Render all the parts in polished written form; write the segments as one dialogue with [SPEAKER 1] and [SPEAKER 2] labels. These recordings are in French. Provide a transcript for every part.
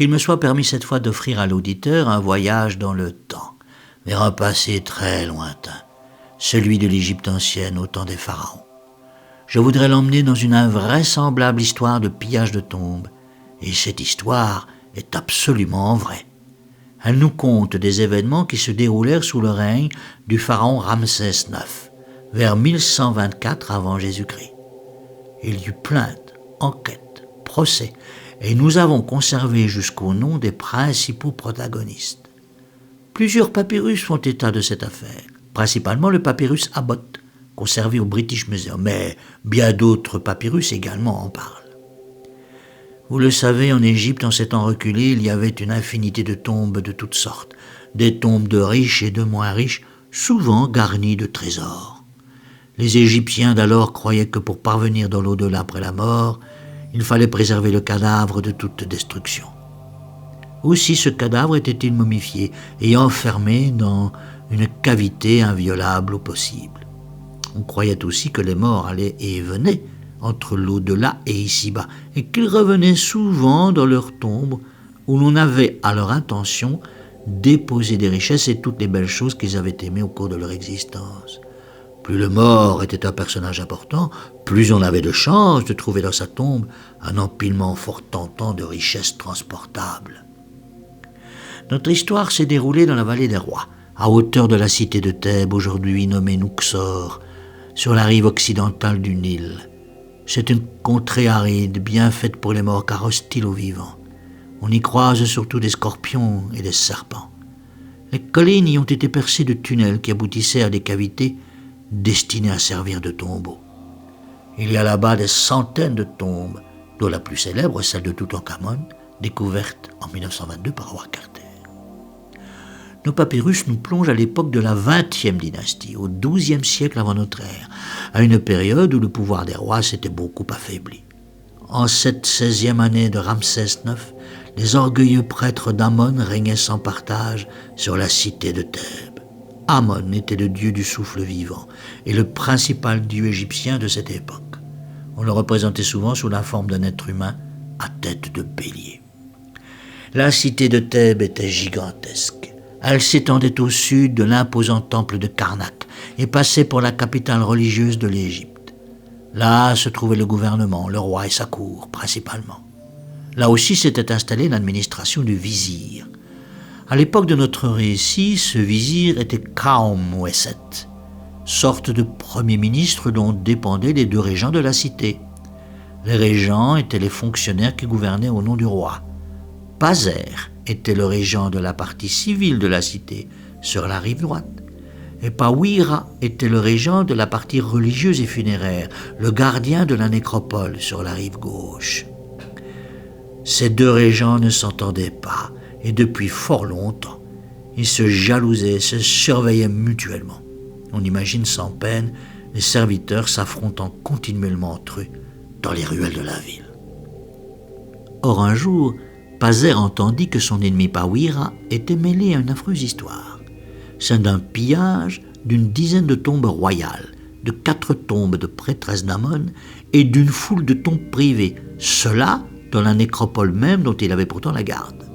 [SPEAKER 1] qu'il me soit permis cette fois d'offrir à l'auditeur un voyage dans le temps, vers un passé très lointain, celui de l'Égypte ancienne au temps des pharaons. Je voudrais l'emmener dans une invraisemblable histoire de pillage de tombes, et cette histoire est absolument vraie. Elle nous conte des événements qui se déroulèrent sous le règne du pharaon Ramsès IX, vers 1124 avant Jésus-Christ. Il y eut plainte, enquête, procès, et nous avons conservé jusqu'au nom des principaux protagonistes. Plusieurs papyrus font état de cette affaire, principalement le papyrus Abbott, conservé au British Museum, mais bien d'autres papyrus également en parlent. Vous le savez, en Égypte, en ces temps reculés, il y avait une infinité de tombes de toutes sortes, des tombes de riches et de moins riches, souvent garnies de trésors. Les Égyptiens d'alors croyaient que pour parvenir dans l'au-delà après la mort, il fallait préserver le cadavre de toute destruction. Aussi ce cadavre était-il momifié et enfermé dans une cavité inviolable au possible. On croyait aussi que les morts allaient et venaient entre l'au-delà et ici-bas, et qu'ils revenaient souvent dans leur tombe où l'on avait à leur intention déposé des richesses et toutes les belles choses qu'ils avaient aimées au cours de leur existence. Plus le mort était un personnage important, plus on avait de chances de trouver dans sa tombe un empilement fort tentant de richesses transportables. Notre histoire s'est déroulée dans la vallée des rois, à hauteur de la cité de Thèbes, aujourd'hui nommée Luxor, sur la rive occidentale du Nil. C'est une contrée aride, bien faite pour les morts, car hostile aux vivants. On y croise surtout des scorpions et des serpents. Les collines y ont été percées de tunnels qui aboutissaient à des cavités destinées à servir de tombeaux. Il y a là-bas des centaines de tombes, dont la plus célèbre, celle de Toutankhamon, découverte en 1922 par Howard Carter. Nos papyrus nous plongent à l'époque de la 20e dynastie, au 12e siècle avant notre ère, à une période où le pouvoir des rois s'était beaucoup affaibli. En cette 16e année de Ramsès IX, les orgueilleux prêtres d'Amon régnaient sans partage sur la cité de Thèbes. Amon était le dieu du souffle vivant et le principal dieu égyptien de cette époque. On le représentait souvent sous la forme d'un être humain à tête de bélier. La cité de Thèbes était gigantesque. Elle s'étendait au sud de l'imposant temple de Karnak et passait pour la capitale religieuse de l'Égypte. Là se trouvait le gouvernement, le roi et sa cour, principalement. Là aussi s'était installée l'administration du vizir. À l'époque de notre récit, ce vizir était Khaom-Ouesset, sorte de premier ministre dont dépendaient les deux régents de la cité. Les régents étaient les fonctionnaires qui gouvernaient au nom du roi. Pazer était le régent de la partie civile de la cité, sur la rive droite. Et Pawira était le régent de la partie religieuse et funéraire, le gardien de la nécropole, sur la rive gauche. Ces deux régents ne s'entendaient pas, et depuis fort longtemps, ils se jalousaient, se surveillaient mutuellement. On imagine sans peine les serviteurs s'affrontant continuellement entre eux dans les ruelles de la ville. Or un jour, Pazer entendit que son ennemi Pawira était mêlé à une affreuse histoire. C'est d'un pillage d'une dizaine de tombes royales, de 4 tombes de prêtresses d'Amon et d'une foule de tombes privées, cela dans la nécropole même dont il avait pourtant la garde.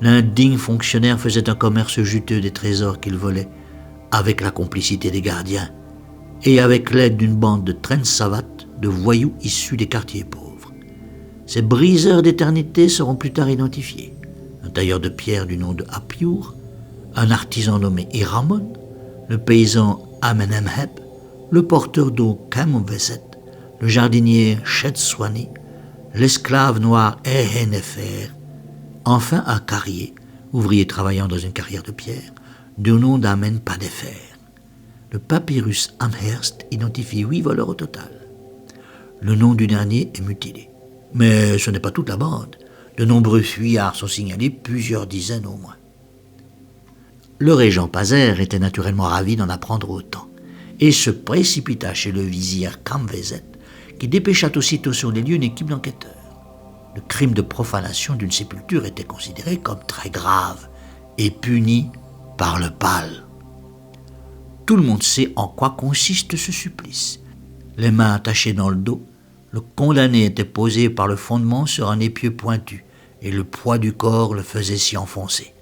[SPEAKER 1] L'indigne fonctionnaire faisait un commerce juteux des trésors qu'il volait, avec la complicité des gardiens et avec l'aide d'une bande de traînes savates de voyous issus des quartiers pauvres. Ces briseurs d'éternité seront plus tard identifiés. Un tailleur de pierre du nom de Apiour, un artisan nommé Iramon, le paysan Amenemheb, le porteur d'eau Khaom-Ouesset, le jardinier Shetswani, l'esclave noir Ehenefer, enfin un carrier, ouvrier travaillant dans une carrière de pierre, du nom d'Amenpadefer. Le papyrus Amherst identifie 8 voleurs au total. Le nom du dernier est mutilé. Mais ce n'est pas toute la bande. De nombreux fuyards sont signalés, plusieurs dizaines au moins. Le régent Pazer était naturellement ravi d'en apprendre autant, et se précipita chez le vizir Khaom-Ouesset, qui dépêcha aussitôt sur les lieux une équipe d'enquêteurs. Le crime de profanation d'une sépulture était considéré comme très grave et puni par le pal. Tout le monde sait en quoi consiste ce supplice. Les mains attachées dans le dos, le condamné était posé par le fondement sur un épieu pointu et le poids du corps le faisait s'y enfoncer.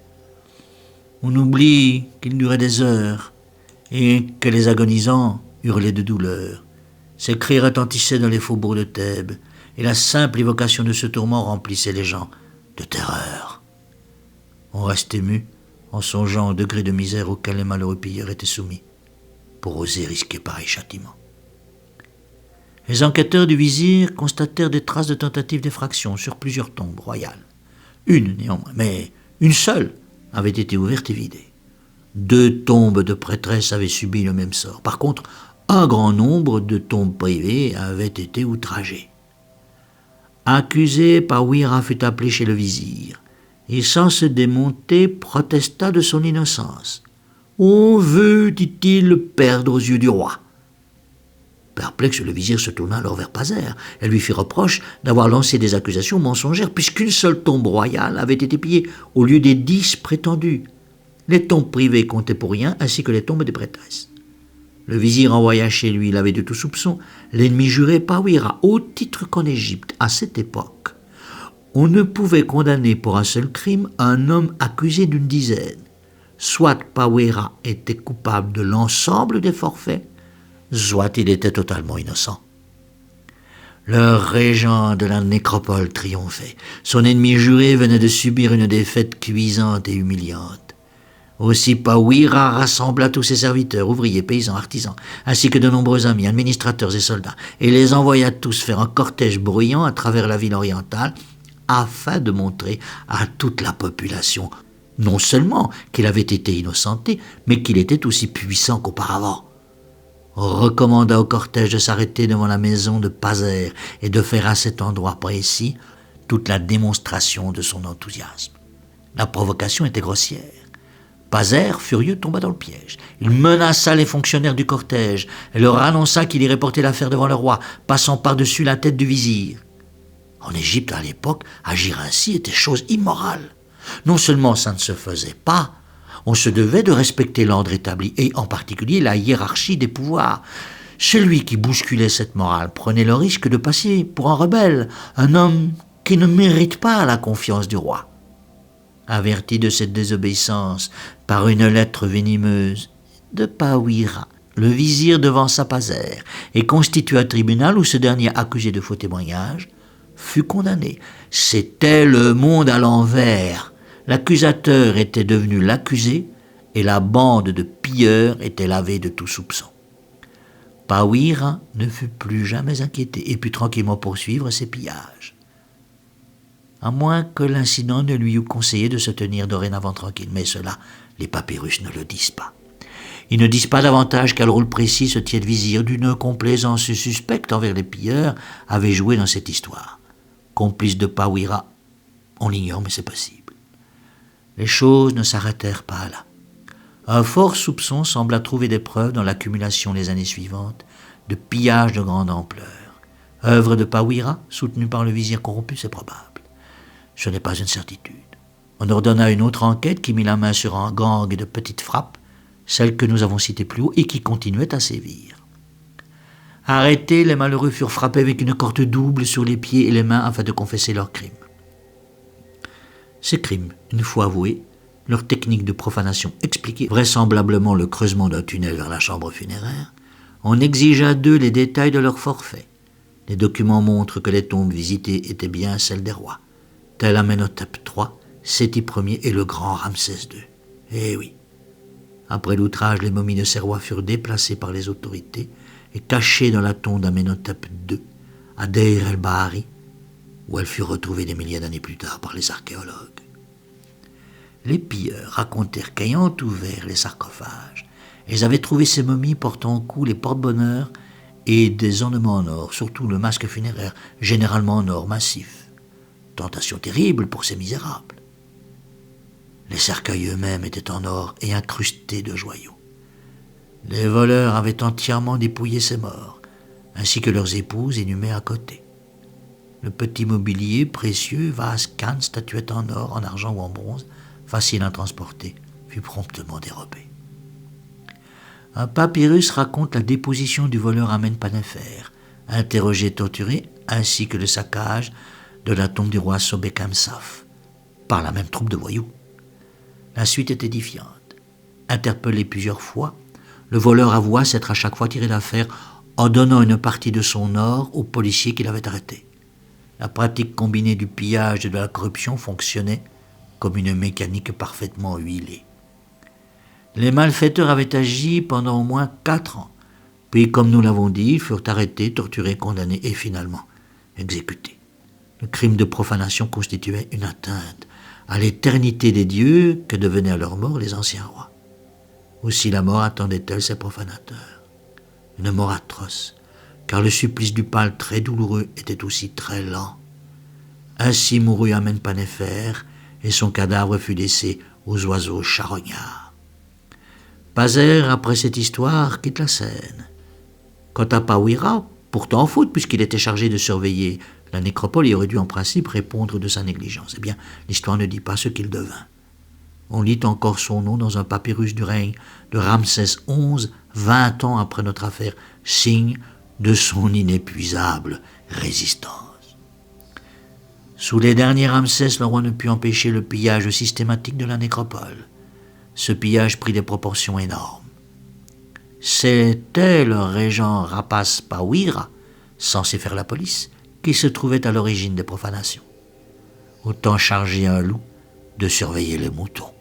[SPEAKER 1] On oublie qu'il durait des heures et que les agonisants hurlaient de douleur. Ces cris retentissaient dans les faubourgs de Thèbes et la simple évocation de ce tourment remplissait les gens de terreur. On reste ému en songeant au degré de misère auquel les malheureux pilleurs étaient soumis pour oser risquer pareil châtiment. Les enquêteurs du vizir constatèrent des traces de tentatives d'effraction sur plusieurs tombes royales. Une néanmoins, mais une seule, avait été ouverte et vidée. 2 tombes de prêtresses avaient subi le même sort. Par contre, un grand nombre de tombes privées avaient été outragées. Accusé, Pawira fut appelé chez le vizir et, sans se démonter, protesta de son innocence. « On veut, dit-il, le perdre aux yeux du roi. » Perplexe, le vizir se tourna alors vers Pazer et lui fit reproche d'avoir lancé des accusations mensongères puisqu'une seule tombe royale avait été pillée au lieu des 10 prétendues. Les tombes privées comptaient pour rien, ainsi que les tombes des prêtresses. Le vizir envoya chez lui l'avait de tout soupçon, l'ennemi juré Pawira, au titre qu'en Égypte, à cette époque, on ne pouvait condamner pour un seul crime un homme accusé d'une dizaine. Soit Pawira était coupable de l'ensemble des forfaits, soit il était totalement innocent. Le régent de la nécropole triomphait. Son ennemi juré venait de subir une défaite cuisante et humiliante. Aussi Pawira rassembla tous ses serviteurs, ouvriers, paysans, artisans, ainsi que de nombreux amis, administrateurs et soldats, et les envoya tous faire un cortège bruyant à travers la ville orientale, afin de montrer à toute la population non seulement qu'il avait été innocenté, mais qu'il était aussi puissant qu'auparavant. On recommanda au cortège de s'arrêter devant la maison de Pazer et de faire à cet endroit précis toute la démonstration de son enthousiasme. La provocation était grossière. Pazer, furieux, tomba dans le piège. Il menaça les fonctionnaires du cortège et leur annonça qu'il irait porter l'affaire devant le roi, passant par-dessus la tête du vizir. En Égypte, à l'époque, agir ainsi était chose immorale. Non seulement ça ne se faisait pas, on se devait de respecter l'ordre établi, et en particulier la hiérarchie des pouvoirs. Celui qui bousculait cette morale prenait le risque de passer pour un rebelle, un homme qui ne mérite pas la confiance du roi. Averti de cette désobéissance par une lettre venimeuse de Pawira, le vizir devança Pazer et constitua un tribunal où ce dernier, accusé de faux témoignages, fut condamné. C'était le monde à l'envers. L'accusateur était devenu l'accusé et la bande de pilleurs était lavée de tout soupçon. Pawira ne fut plus jamais inquiété et put tranquillement poursuivre ses pillages. À moins que l'incident ne lui eût conseillé de se tenir dorénavant tranquille. Mais cela, les papyrus ne le disent pas. Ils ne disent pas davantage quel rôle précis ce tiède vizir d'une complaisance suspecte envers les pilleurs avait joué dans cette histoire. Complice de Pawira, on l'ignore, mais c'est possible. Les choses ne s'arrêtèrent pas là. Un fort soupçon sembla trouver des preuves dans l'accumulation les années suivantes de pillages de grande ampleur. Œuvre de Pawira, soutenue par le vizir corrompu, c'est probable. Ce n'est pas une certitude. On ordonna une autre enquête qui mit la main sur un gang de petites frappes, celle que nous avons citée plus haut et qui continuait à sévir. Arrêtés, les malheureux furent frappés avec une corde double sur les pieds et les mains afin de confesser leurs crimes. Ces crimes, une fois avoués, leur technique de profanation expliquée, vraisemblablement le creusement d'un tunnel vers la chambre funéraire, on exigea d'eux les détails de leur forfait. Les documents montrent que les tombes visitées étaient bien celles des rois, tel Amenhotep III, Séti Ier et le grand Ramsès II. Eh oui. Après l'outrage, les momies de ces rois furent déplacées par les autorités et cachées dans la tombe d'Amenhotep II, à Deir el-Bahari, où elles furent retrouvées des milliers d'années plus tard par les archéologues. Les pilleurs racontèrent qu'ayant ouvert les sarcophages, ils avaient trouvé ces momies portant au cou les porte-bonheur et des ornements en or, surtout le masque funéraire, généralement en or massif. Tentation terrible pour ces misérables. Les cercueils eux-mêmes étaient en or et incrustés de joyaux. Les voleurs avaient entièrement dépouillé ces morts, ainsi que leurs épouses inhumées à côté. Le petit mobilier précieux, vases, cannes, statuettes en or, en argent ou en bronze, facile à transporter, fut promptement dérobé. Un papyrus raconte la déposition du voleur Amenpanéfer, interrogé, torturé, ainsi que le saccage de la tombe du roi Sobekemsaf, par la même troupe de voyous. La suite est édifiante. Interpellé plusieurs fois, le voleur avoua s'être à chaque fois tiré d'affaire en donnant une partie de son or aux policiers qui l'avaient arrêté. La pratique combinée du pillage et de la corruption fonctionnait comme une mécanique parfaitement huilée. Les malfaiteurs avaient agi pendant au moins 4 ans. Puis, comme nous l'avons dit, ils furent arrêtés, torturés, condamnés et finalement exécutés. Le crime de profanation constituait une atteinte à l'éternité des dieux que devenaient à leur mort les anciens rois. Aussi la mort attendait-elle ces profanateurs. Une mort atroce, car le supplice du pâle très douloureux était aussi très lent. Ainsi mourut Amenpanéfer, et son cadavre fut laissé aux oiseaux charognards. Pazer, après cette histoire, quitte la scène. Quant à Pawira, pourtant en faute, puisqu'il était chargé de surveiller la nécropole, il aurait dû en principe répondre de sa négligence. Eh bien, l'histoire ne dit pas ce qu'il devint. On lit encore son nom dans un papyrus du règne de Ramsès XI, 20 ans après notre affaire, signe de son inépuisable résistance. Sous les derniers Ramsès, le roi ne put empêcher le pillage systématique de la nécropole. Ce pillage prit des proportions énormes. C'était le régent Rapace Pawira, censé faire la police, qui se trouvait à l'origine des profanations. Autant charger un loup de surveiller les moutons.